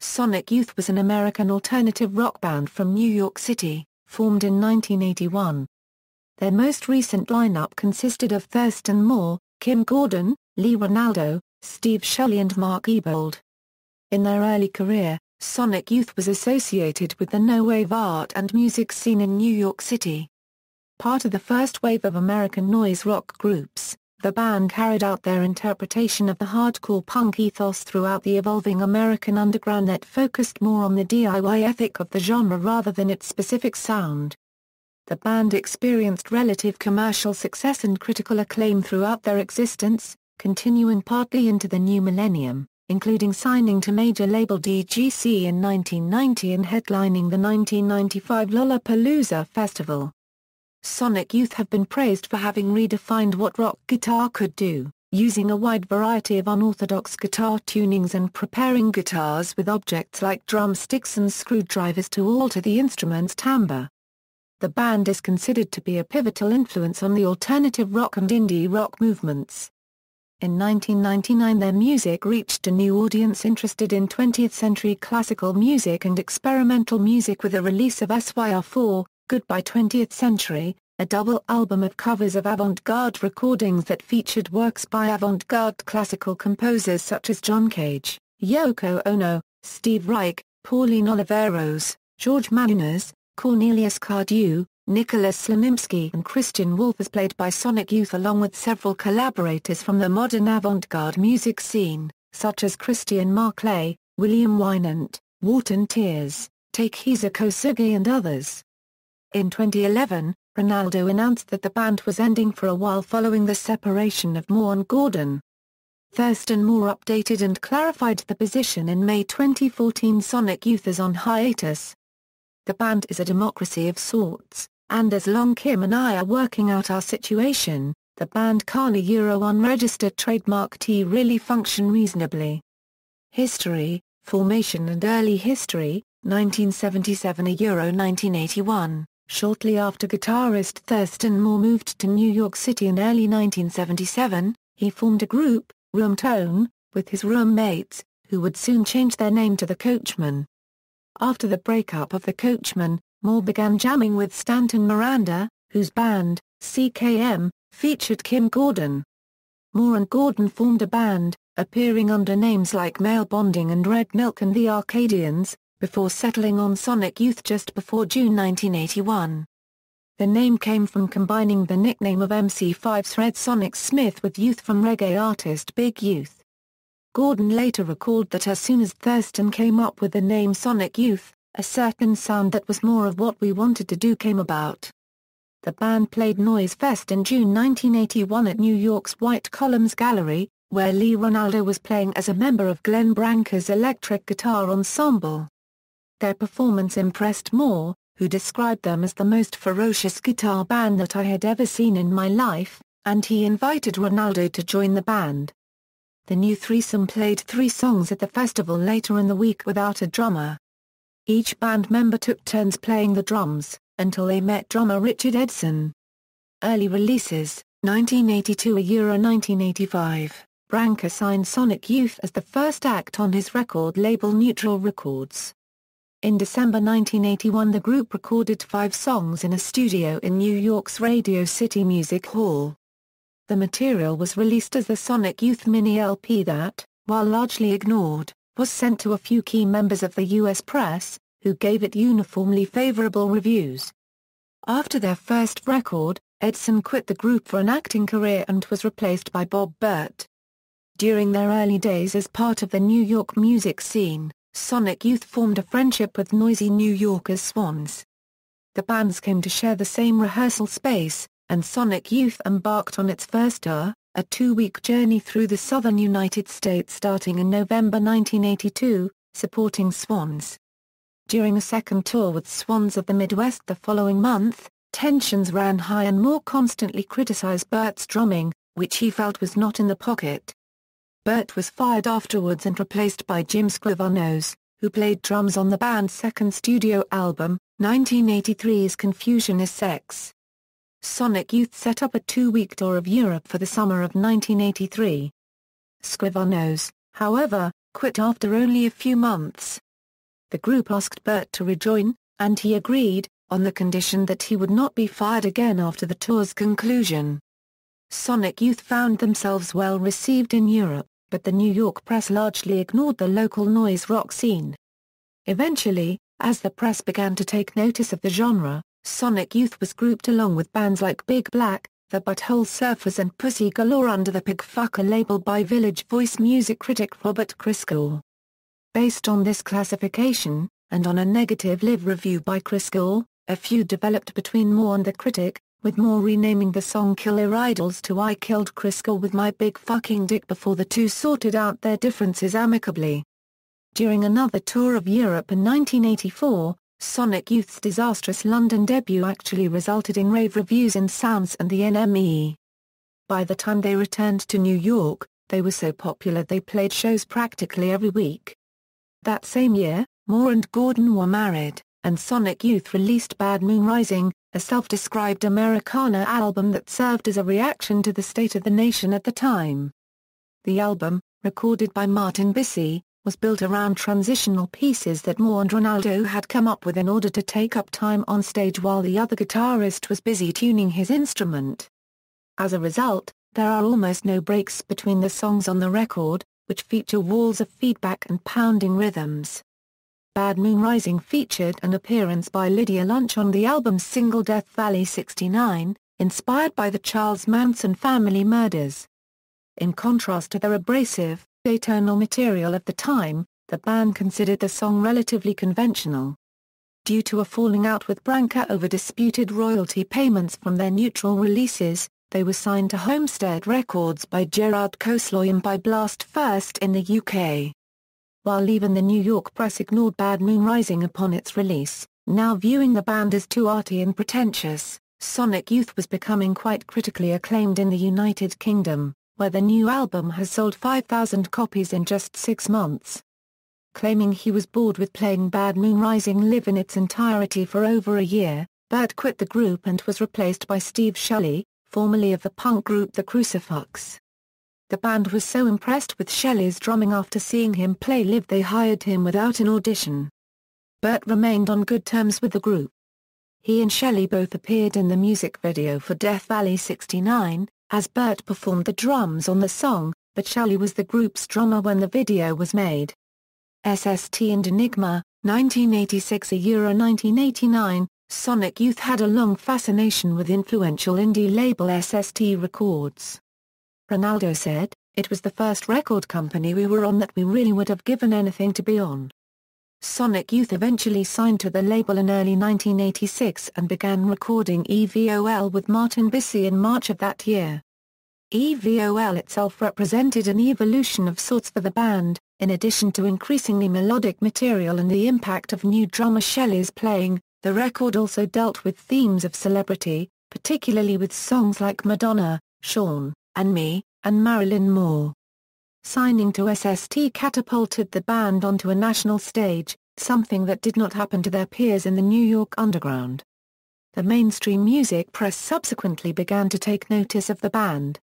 Sonic Youth was an American alternative rock band from New York City, formed in 1981. Their most recent lineup consisted of Thurston Moore, Kim Gordon, Lee Ranaldo, Steve Shelley and Mark Ibold. In their early career, Sonic Youth was associated with the no-wave art and music scene in New York City. Part of the first wave of American noise rock groups, the band carried out their interpretation of the hardcore punk ethos throughout the evolving American underground that focused more on the DIY ethic of the genre rather than its specific sound. The band experienced relative commercial success and critical acclaim throughout their existence, continuing partly into the new millennium, including signing to major label DGC in 1990 and headlining the 1995 Lollapalooza festival. Sonic Youth have been praised for having redefined what rock guitar could do, using a wide variety of unorthodox guitar tunings and preparing guitars with objects like drumsticks and screwdrivers to alter the instrument's timbre. The band is considered to be a pivotal influence on the alternative rock and indie rock movements. In 1999 their music reached a new audience interested in 20th-century classical music and experimental music with the release of SYR4, Goodbye 20th Century, a double album of covers of avant-garde recordings that featured works by avant-garde classical composers such as John Cage, Yoko Ono, Steve Reich, Pauline Oliveros, George Manunas, Cornelius Cardew, Nicholas Slanimsky and Christian Wolff, as played by Sonic Youth along with several collaborators from the modern avant-garde music scene, such as Christian Marclay, William Wynant, Wharton Tears, Takehisa Kosugi and others. In 2011, Ranaldo announced that the band was ending for a while following the separation of Moore and Gordon. Thurston Moore updated and clarified the position in May 2014. Sonic Youth is on hiatus. The band is a democracy of sorts, and as long Kim and I are working out our situation, the band can't unregistered trademark T really function reasonably. History, formation and early history, 1977 1981. Shortly after guitarist Thurston Moore moved to New York City in early 1977, he formed a group, Room Tone, with his roommates, who would soon change their name to the Coachmen. After the breakup of the Coachmen, Moore began jamming with Stanton Miranda, whose band, CKM, featured Kim Gordon. Moore and Gordon formed a band, appearing under names like Male Bonding and Red Milk and the Arcadians, before settling on Sonic Youth just before June 1981. The name came from combining the nickname of MC5's Red Sonic Smith with Youth from reggae artist Big Youth. Gordon later recalled that as soon as Thurston came up with the name Sonic Youth, a certain sound that was more of what we wanted to do came about. The band played Noise Fest in June 1981 at New York's White Columns Gallery, where Lee Ranaldo was playing as a member of Glenn Branca's electric guitar ensemble. Their performance impressed Moore, who described them as the most ferocious guitar band that I had ever seen in my life, and he invited Ranaldo to join the band. The new threesome played 3 songs at the festival later in the week without a drummer. Each band member took turns playing the drums, until they met drummer Richard Edson. Early releases, 1982 1985, Branca signed Sonic Youth as the first act on his record label Neutral Records. In December 1981 the group recorded 5 songs in a studio in New York's Radio City Music Hall. The material was released as the Sonic Youth mini-LP that, while largely ignored, was sent to a few key members of the U.S. press, who gave it uniformly favorable reviews. After their first record, Edson quit the group for an acting career and was replaced by Bob Burt. During their early days as part of the New York music scene, Sonic Youth formed a friendship with noisy New Yorkers Swans. The bands came to share the same rehearsal space, and Sonic Youth embarked on its first tour, a 2-week journey through the southern United States starting in November 1982, supporting Swans. During a second tour with Swans of the Midwest the following month, tensions ran high and Moore constantly criticized Burt's drumming, which he felt was not in the pocket. Burt was fired afterwards and replaced by Jim Scrivenos, who played drums on the band's second studio album, 1983's Confusion is Sex. Sonic Youth set up a 2-week tour of Europe for the summer of 1983. Scrivenos, however, quit after only a few months. The group asked Bert to rejoin, and he agreed, on the condition that he would not be fired again after the tour's conclusion. Sonic Youth found themselves well received in Europe, but the New York press largely ignored the local noise rock scene. Eventually, as the press began to take notice of the genre, Sonic Youth was grouped along with bands like Big Black, the Butthole Surfers and Pussy Galore under the Pigfucker label by Village Voice music critic Robert Christgau. Based on this classification, and on a negative live review by Christgau, a feud developed between Moore and the critic, with Moore renaming the song Killer Idols to I Killed Christgau with My Big Fucking Dick before the two sorted out their differences amicably. During another tour of Europe in 1984, Sonic Youth's disastrous London debut actually resulted in rave reviews in Sounds and the NME. By the time they returned to New York, they were so popular they played shows practically every week. That same year, Moore and Gordon were married, and Sonic Youth released Bad Moon Rising, a self-described Americana album that served as a reaction to the state of the nation at the time. The album, recorded by Martin Bissey, was built around transitional pieces that Moore and Ranaldo had come up with in order to take up time on stage while the other guitarist was busy tuning his instrument. As a result, there are almost no breaks between the songs on the record, which feature walls of feedback and pounding rhythms. Bad Moon Rising featured an appearance by Lydia Lunch on the album's single Death Valley 69, inspired by the Charles Manson family murders. In contrast to their abrasive, atonal material of the time, the band considered the song relatively conventional. Due to a falling out with Branca over disputed royalty payments from their neutral releases, they were signed to Homestead Records by Gerard Cosloy and by Blast First in the UK. While even the New York press ignored Bad Moon Rising upon its release, now viewing the band as too arty and pretentious, Sonic Youth was becoming quite critically acclaimed in the United Kingdom, where the new album has sold 5,000 copies in just 6 months. Claiming he was bored with playing Bad Moon Rising live in its entirety for over a year, Bert quit the group and was replaced by Steve Shelley, formerly of the punk group The Crucifix. The band was so impressed with Shelley's drumming after seeing him play live they hired him without an audition. Bert remained on good terms with the group. He and Shelley both appeared in the music video for Death Valley 69, as Bert performed the drums on the song, but Shelley was the group's drummer when the video was made. SST and Enigma, 1986–1989, Sonic Youth had a long fascination with influential indie label SST Records. Ranaldo said, "It was the first record company we were on that we really would have given anything to be on." Sonic Youth eventually signed to the label in early 1986 and began recording EVOL with Martin Bissey in March of that year. EVOL itself represented an evolution of sorts for the band, in addition to increasingly melodic material and the impact of new drummer Shelley's playing. The record also dealt with themes of celebrity, particularly with songs like Madonna, Sean, and Me, and Marilyn Moore. Signing to SST catapulted the band onto a national stage, something that did not happen to their peers in the New York underground. The mainstream music press subsequently began to take notice of the band.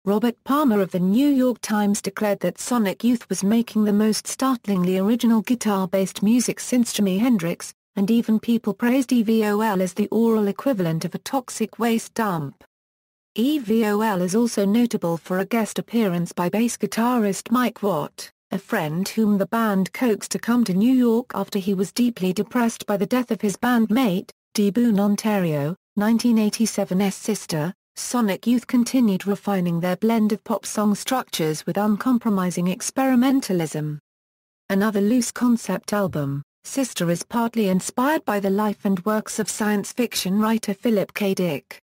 Robert Palmer of the New York Times declared that Sonic Youth was making the most startlingly original guitar-based music since Jimi Hendrix, and even people praised EVOL as the oral equivalent of a toxic waste dump. EVOL is also notable for a guest appearance by bass guitarist Mike Watt, a friend whom the band coaxed to come to New York after he was deeply depressed by the death of his bandmate, Dee Boone Ontario, 1987's sister. Sonic Youth continued refining their blend of pop song structures with uncompromising experimentalism. Another loose concept album, Sister, is partly inspired by the life and works of science fiction writer Philip K. Dick.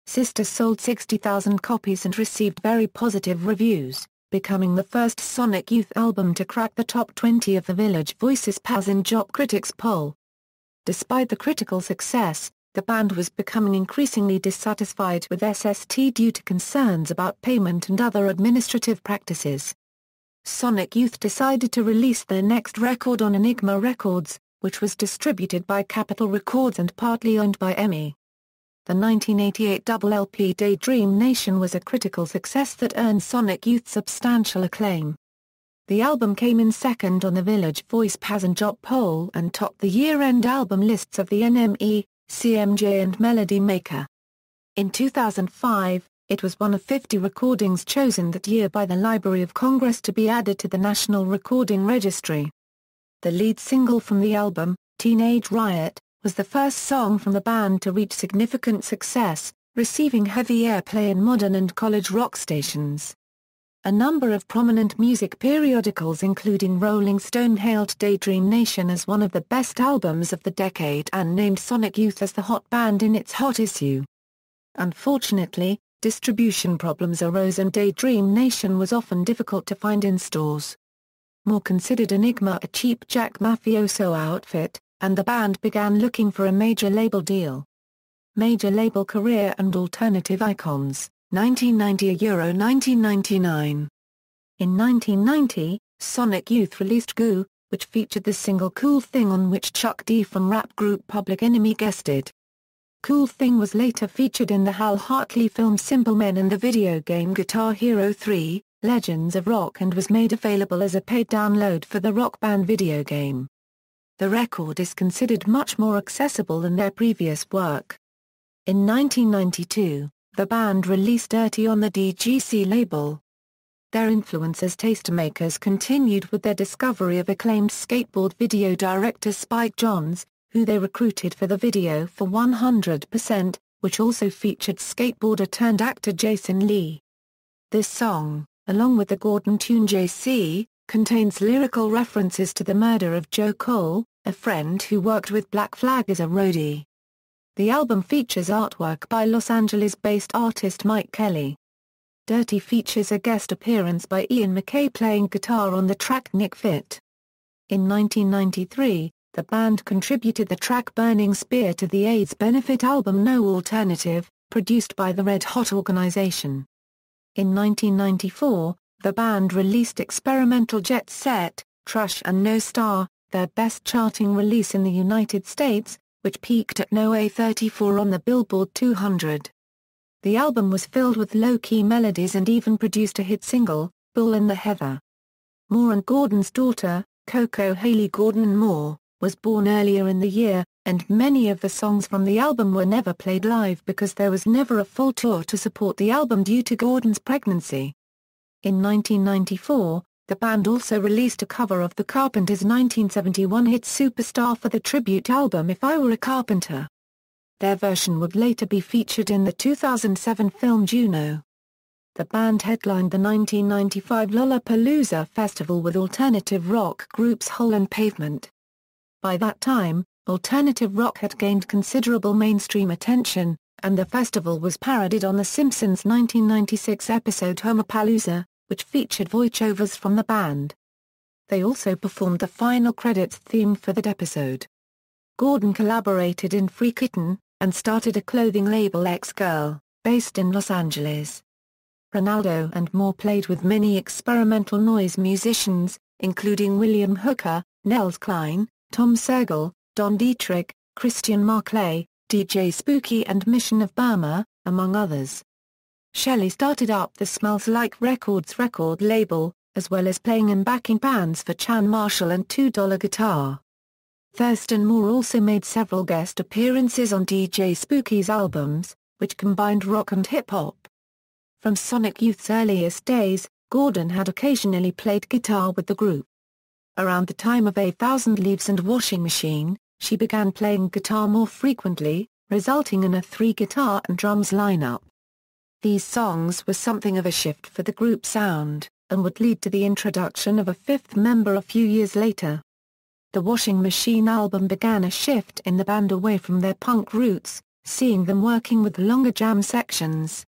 Sister sold 60,000 copies and received very positive reviews, becoming the first Sonic Youth album to crack the top 20 of the Village Voice's Pals and Jock Critics poll. Despite the critical success, the band was becoming increasingly dissatisfied with SST due to concerns about payment and other administrative practices. Sonic Youth decided to release their next record on Enigma Records, which was distributed by Capitol Records and partly owned by EMI. The 1988 double LP Daydream Nation was a critical success that earned Sonic Youth substantial acclaim. The album came in second on the Village Voice Passenger poll and topped the year-end album lists of the NME, CMJ and Melody Maker. In 2005, it was one of 50 recordings chosen that year by the Library of Congress to be added to the National Recording Registry. The lead single from the album, Teenage Riot, was the first song from the band to reach significant success, receiving heavy airplay in modern and college rock stations. A number of prominent music periodicals including Rolling Stone hailed Daydream Nation as one of the best albums of the decade and named Sonic Youth as the hot band in its hot issue. Unfortunately, distribution problems arose and Daydream Nation was often difficult to find in stores. Moore considered Enigma a cheap Jack Mafioso outfit, and the band began looking for a major label deal. Major label career and alternative icons, 1990–1999. In 1990, Sonic Youth released Goo, which featured the single Cool Thing on which Chuck D from rap group Public Enemy guested. Cool Thing was later featured in the Hal Hartley film Simple Men and the video game Guitar Hero 3, Legends of Rock and was made available as a paid download for the Rock Band video game. The record is considered much more accessible than their previous work. In 1992, the band released Dirty on the DGC label. Their influence as tastemakers continued with their discovery of acclaimed skateboard video director Spike Jonze, who they recruited for the video for 100%, which also featured skateboarder-turned-actor Jason Lee. This song, along with the Gordon tune JC, contains lyrical references to the murder of Joe Cole, a friend who worked with Black Flag as a roadie. The album features artwork by Los Angeles-based artist Mike Kelly. Dirty features a guest appearance by Ian MacKaye playing guitar on the track Nick Fit. In 1993, the band contributed the track Burning Spear to the AIDS benefit album No Alternative, produced by the Red Hot Organization. In 1994, the band released experimental Jet Set, Trash and No Star, their best charting release in the United States, which peaked at No. 34 on the Billboard 200. The album was filled with low-key melodies and even produced a hit single, Bull in the Heather. Moore and Gordon's daughter, Coco Haley Gordon Moore, was born earlier in the year, and many of the songs from the album were never played live because there was never a full tour to support the album due to Gordon's pregnancy. In 1994, the band also released a cover of the Carpenters' 1971 hit Superstar for the tribute album If I Were a Carpenter. Their version would later be featured in the 2007 film Juno. The band headlined the 1995 Lollapalooza festival with alternative rock groups Hole and Pavement. By that time, alternative rock had gained considerable mainstream attention, and the festival was parodied on The Simpsons' 1996 episode Homopalooza, which featured voiceovers from the band. They also performed the final credits theme for that episode. Gordon collaborated in Free Kitten, and started a clothing label X-Girl, based in Los Angeles. Ranaldo and Moore played with many experimental noise musicians, including William Hooker, Nels Cline, Tom Sergel, Don Dietrich, Christian Marclay, DJ Spooky and Mission of Burma, among others. Shelley started up the Smells Like Records record label, as well as playing in backing bands for Chan Marshall and $2 Guitar. Thurston Moore also made several guest appearances on DJ Spooky's albums, which combined rock and hip-hop. From Sonic Youth's earliest days, Gordon had occasionally played guitar with the group. Around the time of A Thousand Leaves and Washing Machine, she began playing guitar more frequently, resulting in a 3-guitar and drums lineup. These songs were something of a shift for the group's sound, and would lead to the introduction of a fifth member a few years later. The Washing Machine album began a shift in the band away from their punk roots, seeing them working with longer jam sections.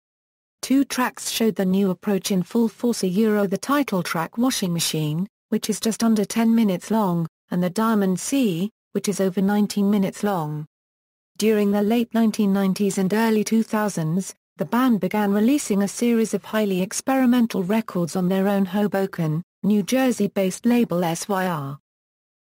2 tracks showed the new approach in full force: the title track Washing Machine, which is just under 10 minutes long, and the Diamond Sea, which is over 19 minutes long. During the late 1990s and early 2000s, the band began releasing a series of highly experimental records on their own Hoboken, New Jersey-based label SYR.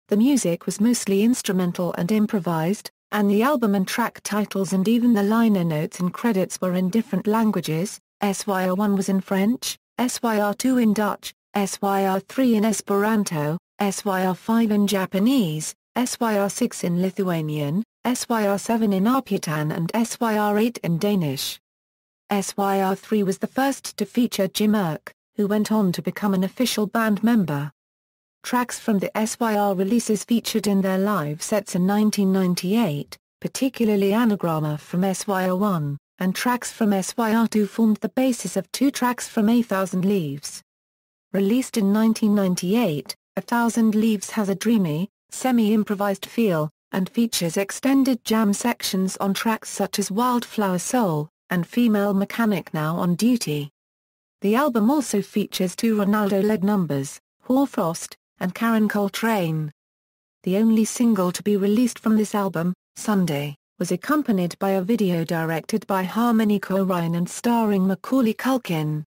The music was mostly instrumental and improvised, and the album and track titles and even the liner notes and credits were in different languages. SYR1 was in French, SYR2 in Dutch, SYR3 in Esperanto, SYR5 in Japanese, SYR6 in Lithuanian, SYR7 in Arpitan and SYR8 in Danish. SYR3 was the first to feature Jim Erk, who went on to become an official band member. Tracks from the SYR releases featured in their live sets in 1998, particularly Anagramma from SYR1, and tracks from SYR2 formed the basis of 2 tracks from A Thousand Leaves. Released in 1998, A Thousand Leaves has a dreamy, semi-improvised feel, and features extended jam sections on tracks such as Wildflower Soul, and Female Mechanic Now on Duty. The album also features 2 Ranaldo-led numbers, Hoarfrost, and Karen Coltrane. The only single to be released from this album, Sunday, was accompanied by a video directed by Harmony Korine and starring Macaulay Culkin.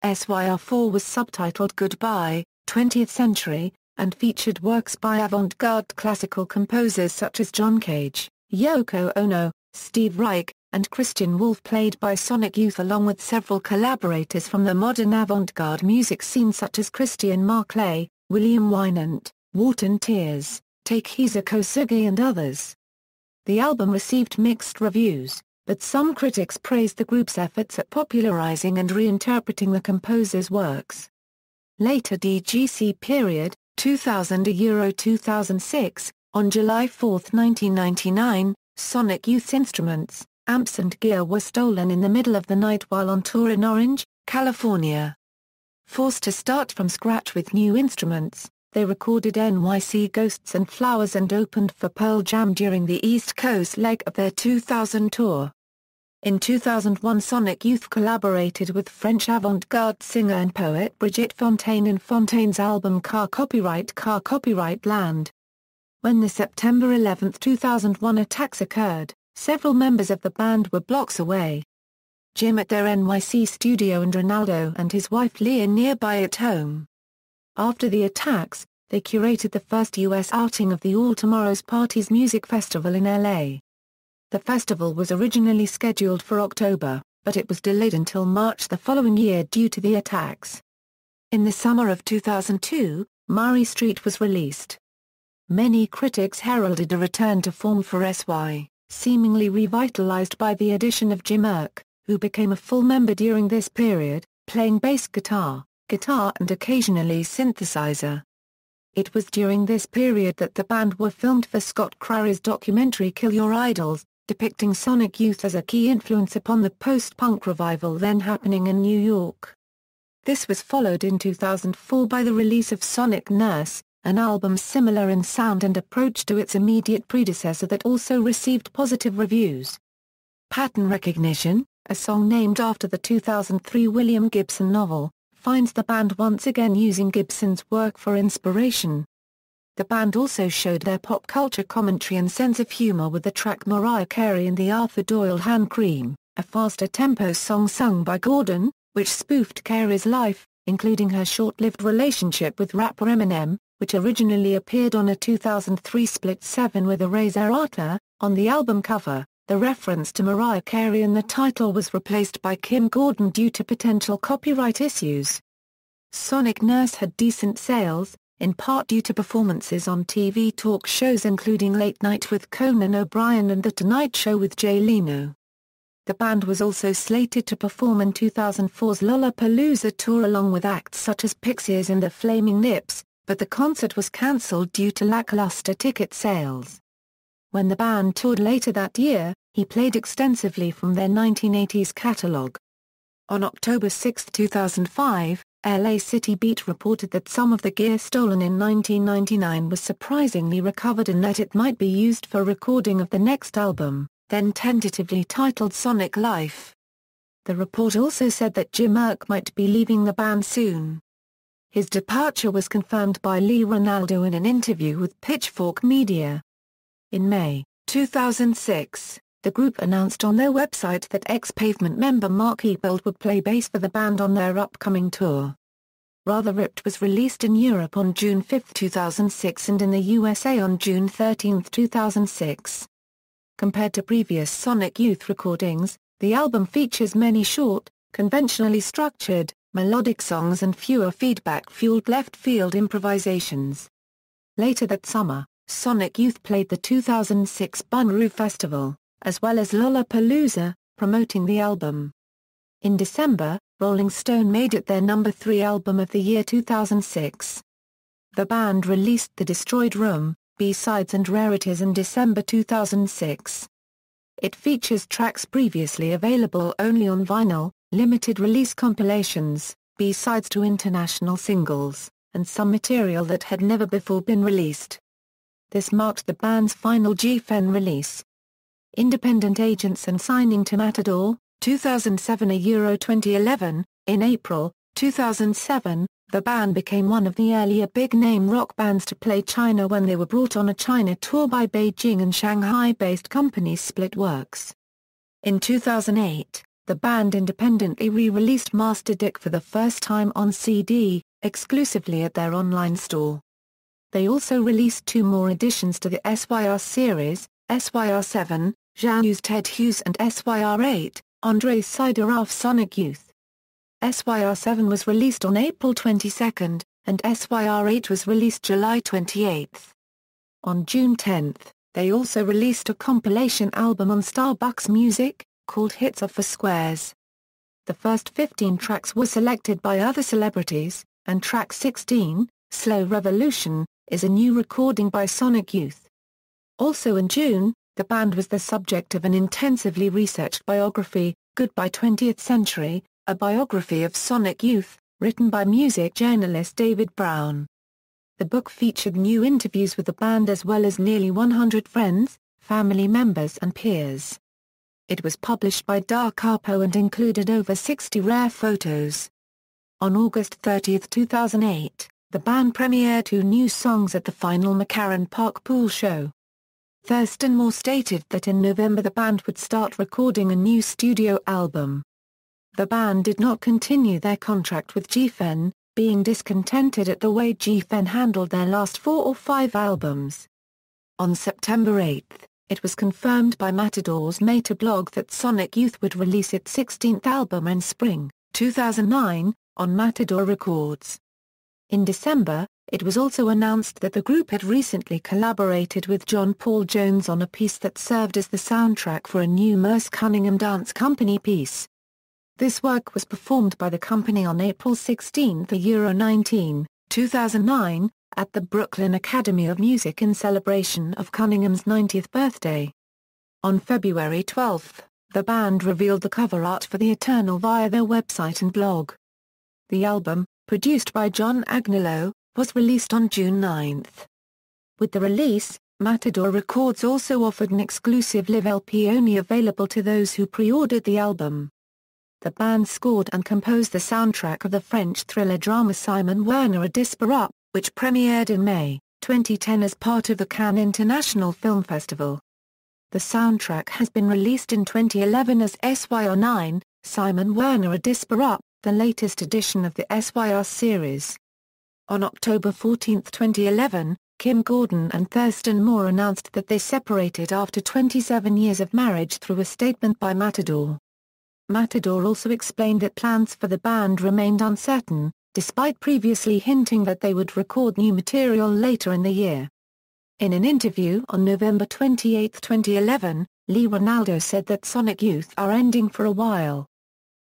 SYR4 was subtitled Goodbye, 20th Century, and featured works by avant-garde classical composers such as John Cage, Yoko Ono, Steve Reich, and Christian Wolff, played by Sonic Youth, along with several collaborators from the modern avant-garde music scene such as Christian Marclay, William Wynant, Wharton Tears, Takehisa Kosugi and others. The album received mixed reviews, but some critics praised the group's efforts at popularizing and reinterpreting the composer's works. Later DGC period, 2000–2006, on July 4, 1999, Sonic Youth's instruments, amps and gear were stolen in the middle of the night while on tour in Orange, California. Forced to start from scratch with new instruments, they recorded NYC Ghosts and Flowers and opened for Pearl Jam during the East Coast leg of their 2000 tour. In 2001, Sonic Youth collaborated with French avant-garde singer and poet Brigitte Fontaine in Fontaine's album Car Copyright Land. When the September 11, 2001 attacks occurred, several members of the band were blocks away. Jim at their NYC studio and Ranaldo and his wife Leah nearby at home. After the attacks, they curated the first U.S. outing of the All Tomorrow's Parties Music Festival in L.A. The festival was originally scheduled for October, but it was delayed until March the following year due to the attacks. In the summer of 2002, Murray Street was released. Many critics heralded a return to form for SY, seemingly revitalized by the addition of Jim Erk, who became a full member during this period, playing bass guitar and occasionally synthesizer. It was during this period that the band were filmed for Scott Crowley's documentary Kill Your Idols, depicting Sonic Youth as a key influence upon the post-punk revival then happening in New York. This was followed in 2004 by the release of Sonic Nurse, an album similar in sound and approach to its immediate predecessor that also received positive reviews. Pattern Recognition, a song named after the 2003 William Gibson novel, finds the band once again using Gibson's work for inspiration. The band also showed their pop culture commentary and sense of humor with the track Mariah Carey and the Arthur Doyle Hand Cream, a faster tempo song sung by Gordon, which spoofed Carey's life, including her short-lived relationship with rapper Eminem, which originally appeared on a 2003 split 7 with Erasure Arthur. On the album cover, the reference to Mariah Carey in the title was replaced by Kim Gordon due to potential copyright issues. Sonic Nurse had decent sales, in part due to performances on TV talk shows including Late Night with Conan O'Brien and The Tonight Show with Jay Leno. The band was also slated to perform in 2004's Lollapalooza tour along with acts such as Pixies and the Flaming Lips, but the concert was cancelled due to lackluster ticket sales. When the band toured later that year, he played extensively from their 1980s catalog. On October 6, 2005, LA City Beat reported that some of the gear stolen in 1999 was surprisingly recovered and that it might be used for recording of the next album, then tentatively titled Sonic Life. The report also said that Jim Erk might be leaving the band soon. His departure was confirmed by Lee Ranaldo in an interview with Pitchfork Media. In May 2006, the group announced on their website that ex-Pavement member Mark Ibold would play bass for the band on their upcoming tour. Rather Ripped was released in Europe on June 5, 2006 and in the USA on June 13, 2006. Compared to previous Sonic Youth recordings, the album features many short, conventionally structured, melodic songs and fewer feedback-fueled left-field improvisations. Later that summer, Sonic Youth played the 2006 Bonnaroo Festival, as well as Lollapalooza, promoting the album. In December, Rolling Stone made it their number 3 album of the year 2006. The band released The Destroyed Room, B-sides and rarities in December 2006. It features tracks previously available only on vinyl, limited release compilations, B-sides to international singles, and some material that had never before been released. This marked the band's final Geffen release. Independent agents and signing to Matador, 2007 Euro 2011. In April 2007, the band became one of the earlier big-name rock bands to play China when they were brought on a China tour by Beijing and Shanghai-based company Splitworks. In 2008, the band independently re-released Master Dick for the first time on CD, exclusively at their online store. They also released 2 more additions to the SYR series, SYR7, Jean Hughes Ted Hughes and SYR8, André Sideroff Sonic Youth. SYR7 was released on April 22, and SYR8 was released July 28. On June 10, they also released a compilation album on Starbucks Music, called Hits of 4 Squares. The first 15 tracks were selected by other celebrities, and track 16, Slow Revolution, is a new recording by Sonic Youth. Also in June, the band was the subject of an intensively researched biography, Goodbye 20th Century, a biography of Sonic Youth, written by music journalist David Brown. The book featured new interviews with the band as well as nearly 100 friends, family members and peers. It was published by Da Capo and included over 60 rare photos. On August 30, 2008, the band premiered 2 new songs at the final McCarran Park Pool Show. Thurston Moore stated that in November the band would start recording a new studio album. The band did not continue their contract with Geffen, being discontented at the way Geffen handled their last 4 or 5 albums. On September 8, it was confirmed by Matador's Meta blog that Sonic Youth would release its 16th album in spring 2009, on Matador Records. In December, it was also announced that the group had recently collaborated with John Paul Jones on a piece that served as the soundtrack for a new Merce Cunningham Dance Company piece. This work was performed by the company on April 16, Euro 19, 2009, at the Brooklyn Academy of Music in celebration of Cunningham's 90th birthday. On February 12, the band revealed the cover art for The Eternal via their website and blog. The album, produced by John Agnello, was released on June 9. With the release, Matador Records also offered an exclusive live LP only available to those who pre-ordered the album. The band scored and composed the soundtrack of the French thriller drama Simon Werner A Disparat, which premiered in May 2010 as part of the Cannes International Film Festival. The soundtrack has been released in 2011 as SYR9, Simon Werner A Disparat, the latest edition of the SYR series. On October 14, 2011, Kim Gordon and Thurston Moore announced that they separated after 27 years of marriage through a statement by Matador. Matador also explained that plans for the band remained uncertain, despite previously hinting that they would record new material later in the year. In an interview on November 28, 2011, Ranaldo said that Sonic Youth are ending for a while.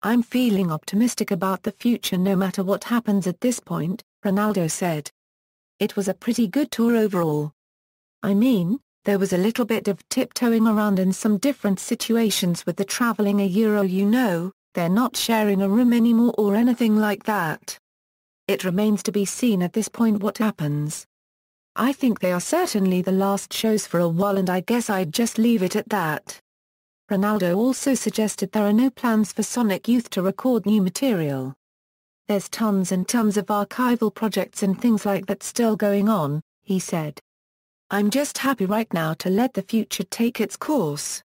"I'm feeling optimistic about the future no matter what happens at this point," Ranaldo said. "It was a pretty good tour overall. I mean, there was a little bit of tiptoeing around in some different situations with the traveling a Euro, they're not sharing a room anymore or anything like that. It remains to be seen at this point what happens. I think they are certainly the last shows for a while and I guess I'd just leave it at that." Ranaldo also suggested there are no plans for Sonic Youth to record new material. "There's tons and tons of archival projects and things like that still going on," he said. "I'm just happy right now to let the future take its course."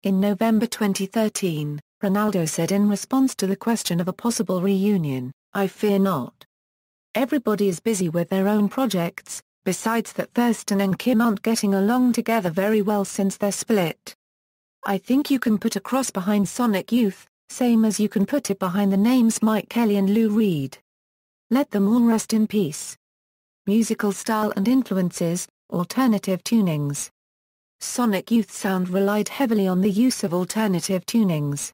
In November 2013, Ranaldo said in response to the question of a possible reunion, "I fear not. Everybody is busy with their own projects, besides that Thurston and Kim aren't getting along together very well since their split. I think you can put a cross behind Sonic Youth, same as you can put it behind the names Mike Kelly and Lou Reed. Let them all rest in peace. Musical style and influences, alternative tunings. Sonic Youth sound relied heavily on the use of alternative tunings.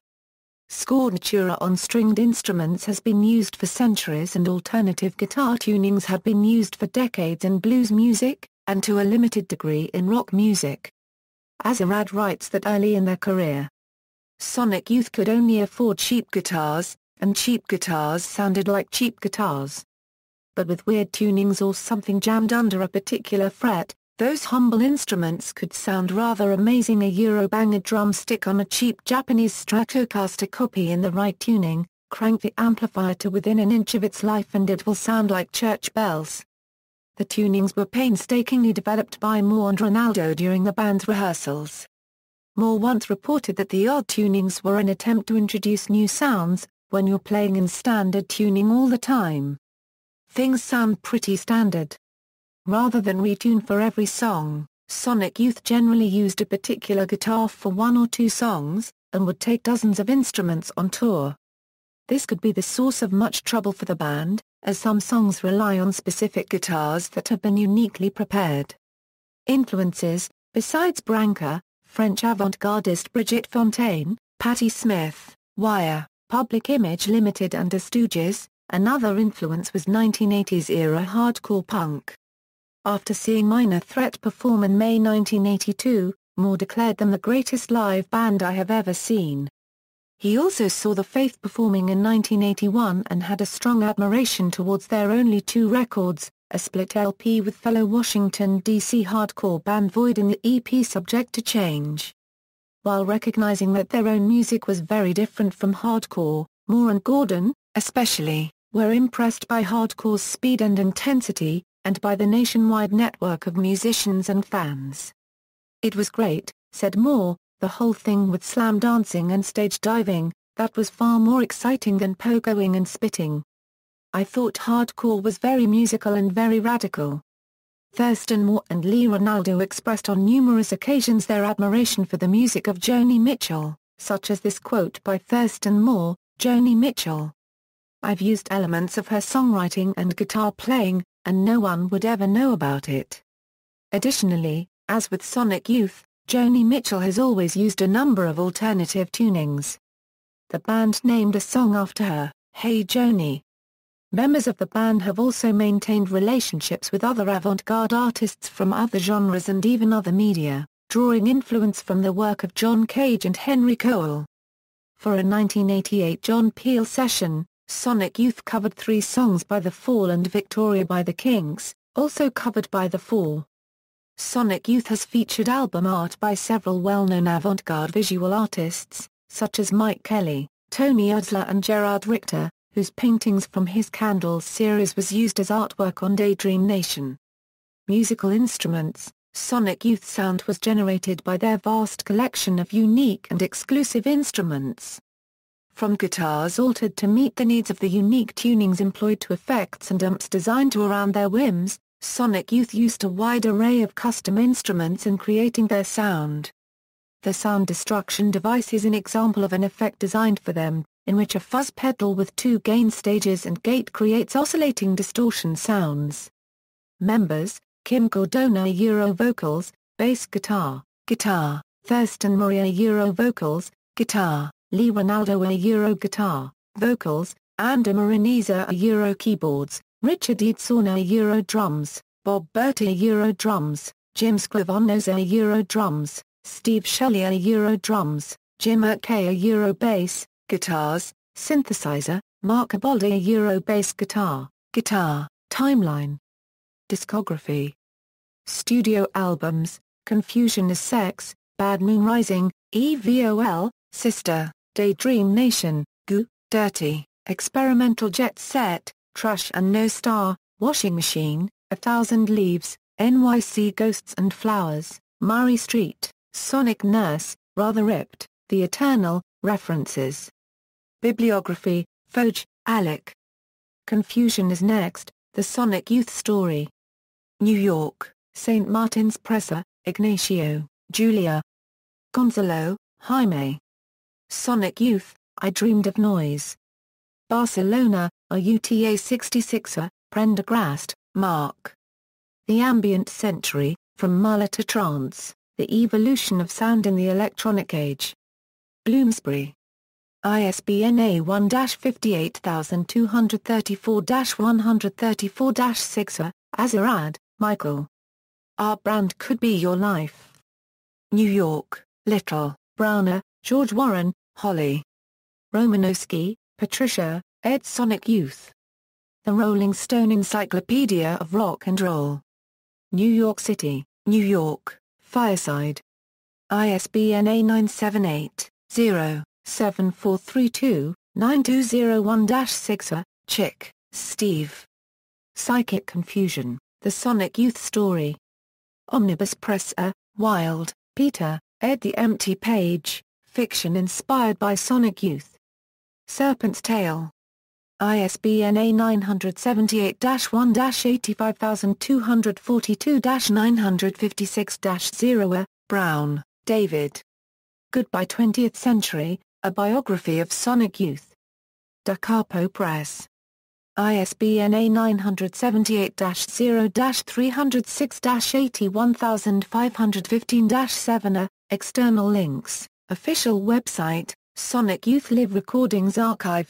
Scordatura on stringed instruments has been used for centuries, and alternative guitar tunings have been used for decades in blues music, and to a limited degree in rock music. Azarad writes that early in their career, Sonic Youth could only afford cheap guitars, and cheap guitars sounded like cheap guitars. But with weird tunings or something jammed under a particular fret, those humble instruments could sound rather amazing. Bang a drumstick on a cheap Japanese Stratocaster copy in the right tuning, crank the amplifier to within an inch of its life and it will sound like church bells. The tunings were painstakingly developed by Moore and Ranaldo during the band's rehearsals. Moore once reported that the odd tunings were an attempt to introduce new sounds, when you're playing in standard tuning all the time. Things sound pretty standard. Rather than retune for every song, Sonic Youth generally used a particular guitar for one or two songs, and would take dozens of instruments on tour. This could be the source of much trouble for the band, as some songs rely on specific guitars that have been uniquely prepared. Influences: besides Branca, French avant-gardist Brigitte Fontaine, Patti Smith, Wire, Public Image Limited and the Stooges. Another influence was 1980s-era hardcore punk. After seeing Minor Threat perform in May 1982, Moore declared them the greatest live band I have ever seen. He also saw The Faith performing in 1981 and had a strong admiration towards their only two records, a split LP with fellow Washington, D.C. hardcore band Void and the EP Subject to Change. While recognizing that their own music was very different from hardcore, Moore and Gordon, especially, were impressed by hardcore's speed and intensity, and by the nationwide network of musicians and fans. "It was great," said Moore, "the whole thing with slam dancing and stage diving, that was far more exciting than pogoing and spitting. I thought hardcore was very musical and very radical." Thurston Moore and Lee Ranaldo expressed on numerous occasions their admiration for the music of Joni Mitchell, such as this quote by Thurston Moore: "Joni Mitchell. I've used elements of her songwriting and guitar playing, and no one would ever know about it." Additionally, as with Sonic Youth, Joni Mitchell has always used a number of alternative tunings. The band named a song after her, Hey Joni. Members of the band have also maintained relationships with other avant-garde artists from other genres and even other media, drawing influence from the work of John Cage and Henry Cowell. For a 1988 John Peel session, Sonic Youth covered 3 songs by The Fall and Victoria by the Kinks, also covered by The Fall. Sonic Youth has featured album art by several well-known avant-garde visual artists, such as Mike Kelly, Tony Udsler and Gerard Richter, whose paintings from his Candles series was used as artwork on Daydream Nation. Musical instruments: Sonic Youth sound was generated by their vast collection of unique and exclusive instruments. From guitars altered to meet the needs of the unique tunings employed to effects and amps designed to around their whims, Sonic Youth used a wide array of custom instruments in creating their sound. The Sound Destruction device is an example of an effect designed for them, in which a fuzz pedal with 2 gain stages and gate creates oscillating distortion sounds. Members: Kim Cordona Euro vocals, bass guitar, Thurston Moore Euro vocals, guitar, Lee Ranaldo Euro guitar, vocals, Anda Marineza Euro keyboards, Richard Eidsorna Euro drums, Bob Berti Euro drums, Jim Scrivonosa Euro drums, Steve Shelley Euro drums, Jim Urquhart Euro bass, guitars, synthesizer, Mark Ibold Euro bass guitar, timeline. Discography. Studio albums: Confusion is Sex, Bad Moon Rising, EVOL, Sister, Daydream Nation, Goo, Dirty, Experimental Jet Set, Trash and No Star, Washing Machine, 1,000 Leaves, NYC Ghosts and Flowers, Murray Street, Sonic Nurse, Rather Ripped, The Eternal, References. Bibliography: Foge, Alec. Confusion is Next, The Sonic Youth Story. New York, St. Martin's Press. Ignacio, Julia. Gonzalo, Jaime. Sonic Youth, I Dreamed of Noise. Barcelona, UTA 66er, Prendergrast, Mark. The Ambient Century, From Mahler to Trance, The Evolution of Sound in the Electronic Age. Bloomsbury. ISBN A1-58234-134-6. Azarad, Michael. Our Brand Could Be Your Life. New York, Little, Browner, George Warren, Holly. Romanowski, Patricia, ed. Sonic Youth. The Rolling Stone Encyclopedia of Rock and Roll. New York City, New York, Fireside. ISBN A978-0-7432-9201-6. Chick, Steve. Psychic Confusion, The Sonic Youth Story. Omnibus Press. Wild, Peter, ed. The Empty Page, Fiction Inspired by Sonic Youth. Serpent's Tail. ISBN A978-1-85242-956-0. Brown, David. Goodbye 20th Century, A Biography of Sonic Youth. Da Capo Press. ISBN A978-306-81515-7. External links, official website, Sonic Youth Live Recordings Archive.